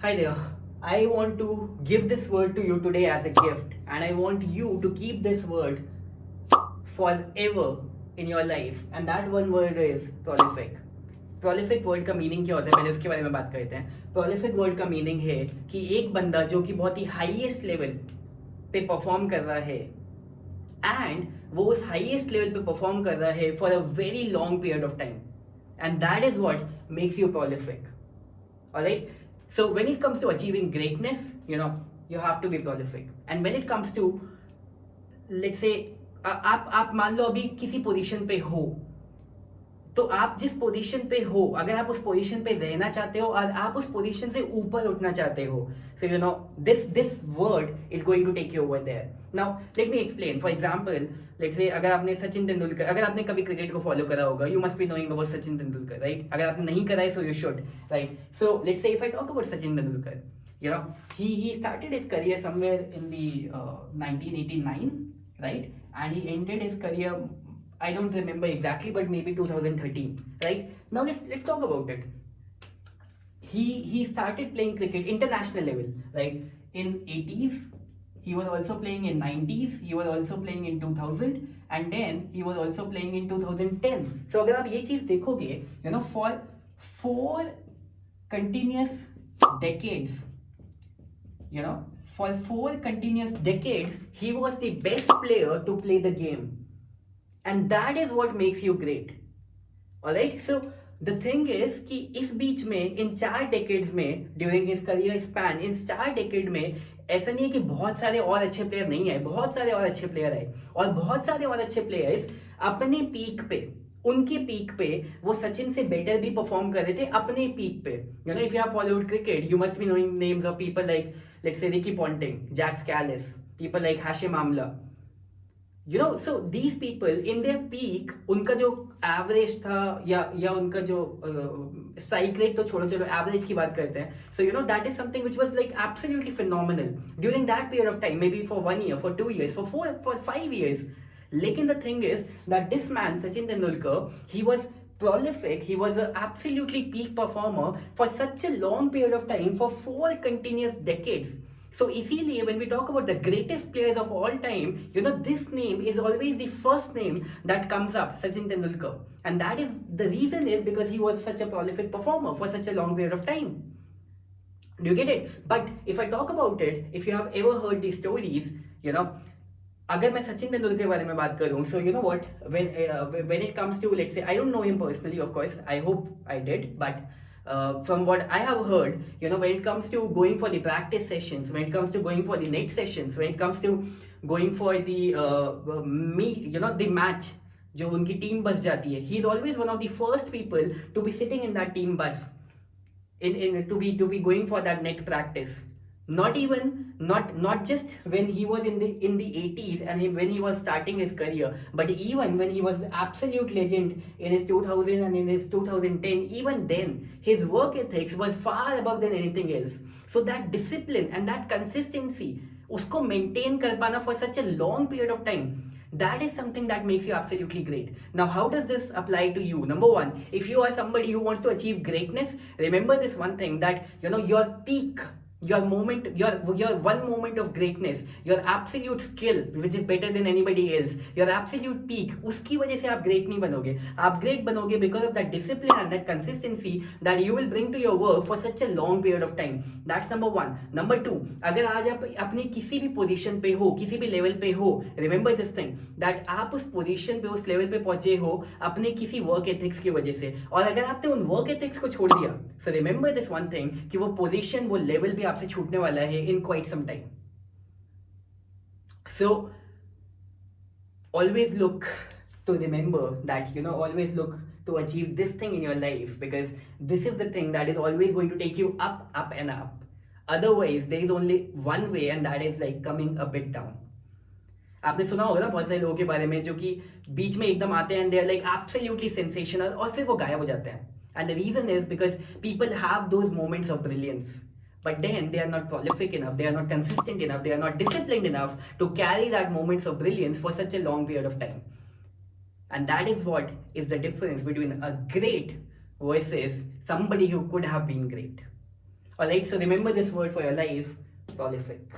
Hi there. I want to give this word to you today as a gift, and I want you to keep this word forever in your life. And that one word is prolific. Prolific word का meaning क्या होता है, पहले उसके बारे में बात करते हैं. प्रोलिफिक वर्ड का मीनिंग है कि एक बंदा जो कि बहुत ही हाईएस्ट लेवल पे परफॉर्म कर रहा है, एंड वो उस हाईएस्ट लेवल पे परफॉर्म कर रहा है for a very long period of time, and that is what makes you prolific. Alright, so when it comes to achieving greatness, you have to be prolific. And when it comes to, let's say, आप मान लो अभी किसी position पे हो, तो आप जिस position पे हो, अगर आप उस पोजीशन पे रहना चाहते हो और आप उस पोजीशन से ऊपर उठना चाहते हो, so this word is going to take you over there. Now let me explain. For example, let's say अगर आपने सचिन तेंदुलकर, अगर आपने कभी क्रिकेट को फॉलो करा होगा, you must be knowing about Sachin Tendulkar, right? अगर आपने नहीं करा है, so you should, right? So let's say if I talk about Sachin Tendulkar, he started his career somewhere in the 1989, right? And he ended his career, I don't remember exactly, but maybe 2013, right? Now let's talk about it. He started playing cricket international level, right? In 80s, he was also playing in 90s, he was also playing in 2000, and then he was also playing in 2010. So अगर आप ये चीज देखोगे, for 4 continuous decades, for 4 continuous decades, he was the best player to play the game. And that is what makes you great. Alright, so the thing is कि इस बीच में इन 4 decades में, during his career span, इन 4 decade में ऐसा नहीं है कि बहुत सारे और अच्छे प्लेयर नहीं आए, बहुत सारे और अच्छे प्लेयर आए, और बहुत सारे और अच्छे प्लेयर्स अपने पीक पे, उनके पीक पे वो सचिन से बेटर भी परफॉर्म कर रहे थे अपने पीक पे. If you have followed cricket, you must be knowing names of people like, let's say, Ricky Ponting, Jack Scalise, people like Hashim Amla. So these people in their peak, उनका जो average था या उनका जो strike rate, तो छोड़ो, चलो average की बात करते हैं. So that is something which was like absolutely phenomenal during that period of time, maybe for 1 year, for 2 years, for 4, for 5 years. Lekin the thing is that this man Sachin Tendulkar, he was prolific, he was an absolutely peak performer for such a long period of time, for 4 continuous decades. So इसीलिए when we talk about the greatest players of all time, this name is always the first name that comes up, Sachin Tendulkar. And that is, the reason is because he was such a prolific performer for such a long period of time. Do you get it? But if I talk about it, if you have ever heard these stories, अगर मैं सचिन तेंदुलकर के बारे में बात करूं, so you know what, when it comes to, let's say, I don't know him personally, of course, I hope I did, but from what I have heard, when it comes to going for the practice sessions, when it comes to going for the net sessions, when it comes to going for the the match, जो उनकी team बस जाती है, he is always one of the first people to be sitting in that team bus, to be going for that net practice. Not just when he was in the 80s and when he was starting his career, but even when he was absolute legend in his 2000 and in his 2010, even then his work ethics was far above than anything else. So that discipline and that consistency, usko maintain kar pana for such a long period of time, that is something that makes you absolutely great. Now, how does this apply to you? Number one, if you are somebody who wants to achieve greatness, remember this one thing, that your peak, your moment, your one moment of greatness, your absolute skill which is better than anybody else, your absolute peak, उसकी वजह से आप great नहीं बनोगे. आप great बनोगे because of that discipline and that consistency that you will bring to your work for such a long period of time. That's number one. Number two, अगर आज आप अपनी किसी भी पोजीशन पे हो, किसी भी लेवल पे हो, remember this thing, that आप उस पोजीशन पे, उस लेवल पे पहुंचे हो अपने किसी वर्क एथिक्स की वजह से. और अगर आपने उन वर्क एथिक्स को छोड़ दिया, so remember this one thing, कि वो पोजीशन, वो लेवल भी आपसे छूटने वाला है in quite some time. So always look to remember that, always look to achieve this thing in your life, because this is the thing that is always going to take you up and up. Otherwise there is only one way, and that is like coming a bit down. आपने सुना होगा ना बहुत सारे लोगों के बारे में जो कि बीच में एकदम आते हैं and they are like absolutely sensational, और फिर वो गायब हो जाते हैं. And the reason is because people have those moments of brilliance, but then they are not prolific enough, they are not consistent enough, they are not disciplined enough to carry that moments of brilliance for such a long period of time. And that is what is the difference between a great versus somebody who could have been great. Alright, so remember this word for your life: prolific.